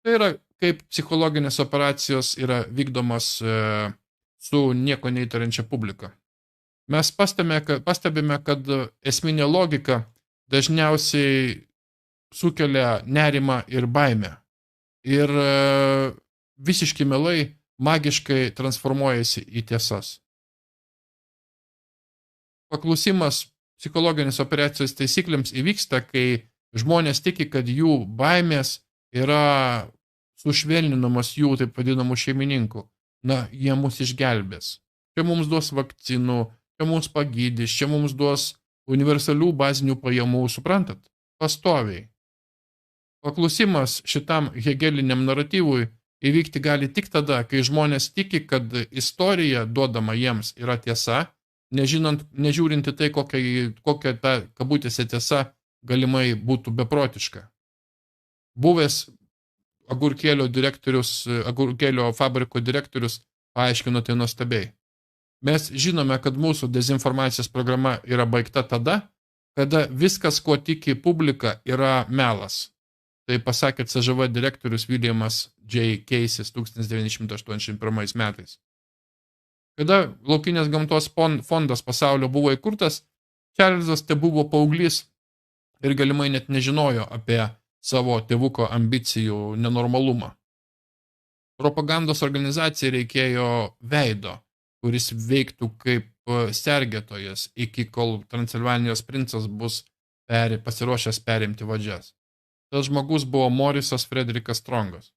Tai yra, kaip psichologinės operacijos yra vykdomas su nieko neįtariančia publika. Mes pastebime, kad esminė logika dažniausiai sukelia nerimą ir baimę. Ir visiški melai magiškai transformuojasi į tiesas. Paklusimas psichologinės operacijos taisyklėms įvyksta, kai žmonės tiki, kad jų baimės yra sušvelninamos jų taip vadinamų šeimininkų. Na, jie mus išgelbės. Čia mums duos vakcinų, čia mums pagydys, čia mums duos universalių bazinių pajamų, suprantat? Pastoviai. Paklusimas šitam hegeliniam naratyvui įvykti gali tik tada, kai žmonės tiki, kad istorija duodama jiems yra tiesa, nežiūrinti tai, kokia ta kabutėse tiesa galimai būtų beprotiška. Buvęs agurkėlio fabriko direktorius paaiškino tai nuostabiai. Mes žinome, kad mūsų dezinformacijos programa yra baigta tada, kada viskas, kuo tiki publika, yra melas. Tai pasakė CŽV direktorius Williamas J. Casey 1981 metais. Kada Laukinės gamtos fondas pasaulio buvo įkurtas, Čarlzas tebuvo paauglys ir galimai net nežinojo apie savo tėvuko ambicijų nenormalumą. Propagandos organizacijai reikėjo veido, kuris veiktų kaip sergėtojas, iki kol Transilvanijos princas bus pasiruošęs perimti valdžias. Tas žmogus buvo Morisas Frederikas Strongas.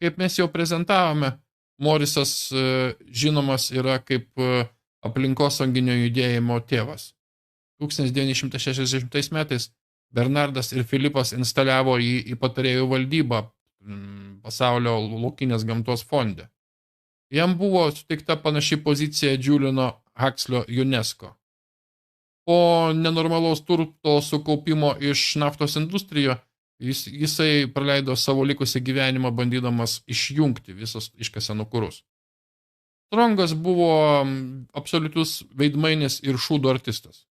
Kaip mes jau prezentavome, Morisas žinomas yra kaip aplinkosauginio judėjimo tėvas. 1960 metais Bernardas ir Filipas instaliavo jį į patarėjų valdybą pasaulio laukinės gamtos fonde. Jam buvo suteikta panaši pozicija Juliano Huxley UNESCO. Po nenormalaus turto sukaupimo iš naftos industrijos jisai praleido savo likusį gyvenimą bandydamas išjungti visus iškasenų kurus. Strongas buvo absoliutus veidmainis ir šūdų artistas.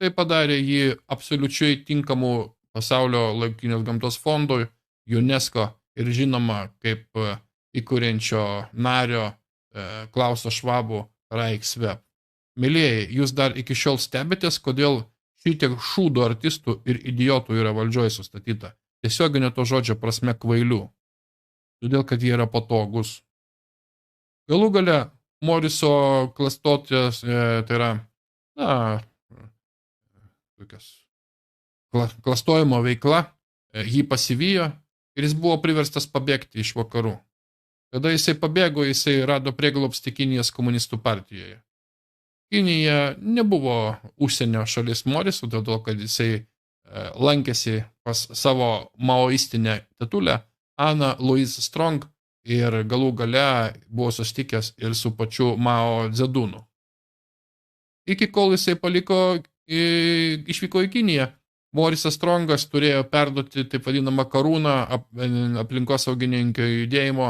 Tai padarė jį absoliučiai tinkamų pasaulio laukinės gamtos fondui, UNESCO ir žinoma kaip įkuriančio nario Klauso Švabo Reichsweb. Mylėjai, jūs dar iki šiol stebitės, kodėl šitiek šūdų artistų ir idiotų yra valdžioje sustatyta. Tiesioginio to žodžio prasme kvailių. Todėl, kad jie yra patogus. Galų gale Moriso klastotės, tai yra, klastojimo veikla, jį pasivijo ir jis buvo priverstas pabėgti iš vakarų. Kada jisai pabėgo, jisai rado prieglobstį Kinijos komunistų partijoje. Kinija nebuvo užsienio šalis Morisų, dėl to, kad jisai lankėsi pas savo maoistinę tetulę Anna Louise Strong ir galų gale buvo susitikęs ir su pačiu Mao Zedunu. Iki kol jisai išvyko į Kiniją, Morisas Strongas turėjo perduoti taip vadinamą karūną aplinkosaugininkio judėjimo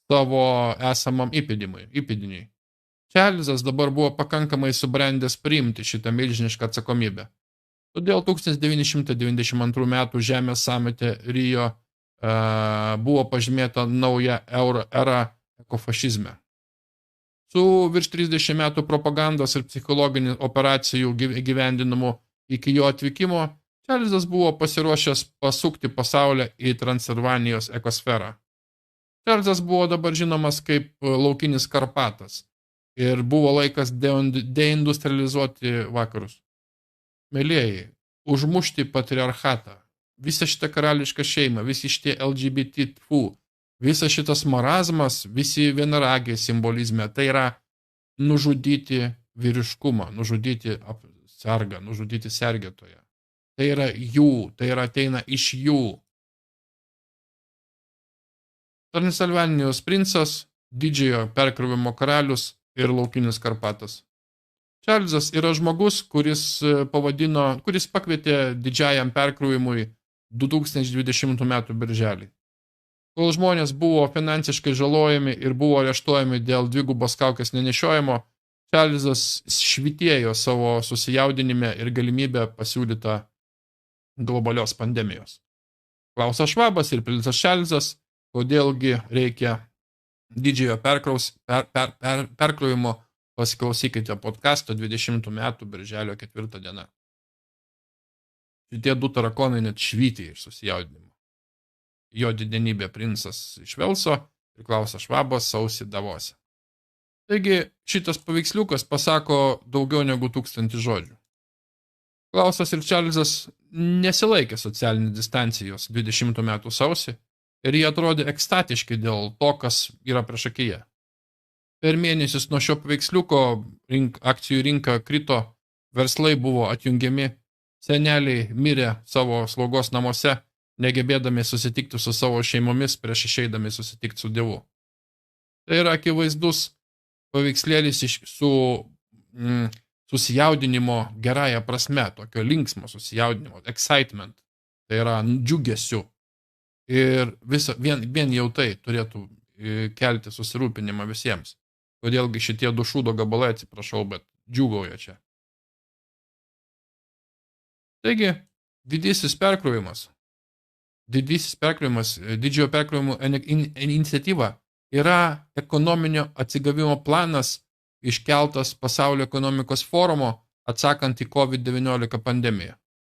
savo esamam įpėdiniui. Čarlzas dabar buvo pakankamai subrendęs priimti šitą milžinišką atsakomybę. Todėl 1992 metų Žemės samite Rio buvo pažymėta nauja era ekofašizme. Su virš 30 metų propagandos ir psichologinių operacijų gyvendinimu iki jo atvykimo, Čarlzas buvo pasiruošęs pasukti pasaulį į Transilvanijos ekosferą. Čarlzas buvo dabar žinomas kaip laukinis Karpatas ir buvo laikas deindustrializuoti vakarus. Mėlėjai, užmušti patriarchatą, visą šitą karališką šeimą, visi šitie LGBT, visas šitas marazmas, visi vienaragiai simbolizme, tai yra nužudyti vyriškumą, nužudyti sargą, nužudyti sergėtoją. Tai yra jų, tai yra ateina iš jų. Transilvanijos princas, didžiojo perkrovimo karalius ir laukinis Karpatas. Čarlzas yra žmogus, kuris pakvietė didžiajam perkrovimui 2020 metų birželį. Kol žmonės buvo finansiškai žalojami ir buvo areštuojami dėl dvigubos kaukės nenešiojimo, Čarlzas švytėjo savo susijaudinime ir galimybę pasiūlytą globalios pandemijos. Klausas Švabas ir princas Čarlzas kodėlgi reikia didžiojo perkrovimo, pasiklausykite podcasto 20 metų birželio 4 diena. Šitie 2 tarakonai net švyti iš susijaudinimo. Jo didenybė princas iš Velso ir Klausas Švabas sausį Davose. Taigi šitas paveiksliukas pasako daugiau negu 1000 žodžių. Klausas ir Čarlzas nesilaikė socialinės distancijos 20 metų sausį ir jie atrodė ekstatiški dėl to, kas yra priešakyje. Per mėnesius nuo šio paveiksliuko akcijų rinka krito, verslai buvo atjungiami, seneliai mirė savo slaugos namuose, negebėdami susitikti su savo šeimomis prieš išeidami susitikti su Dievu. Tai yra akivaizdus paveikslėlis su susijaudinimo gerąją prasme, tokio linksmo susijaudinimo, excitement, tai yra džiugesiu. Ir vien jau tai turėtų kelti susirūpinimą visiems. Kodėlgi šitie 2 šūdo gabalai, atsiprašau, bet džiūgauja čia. Taigi, didžiojo perkrovimo iniciatyva yra ekonominio atsigavimo planas iškeltas Pasaulio ekonomikos forumo atsakant į COVID-19 pandemiją.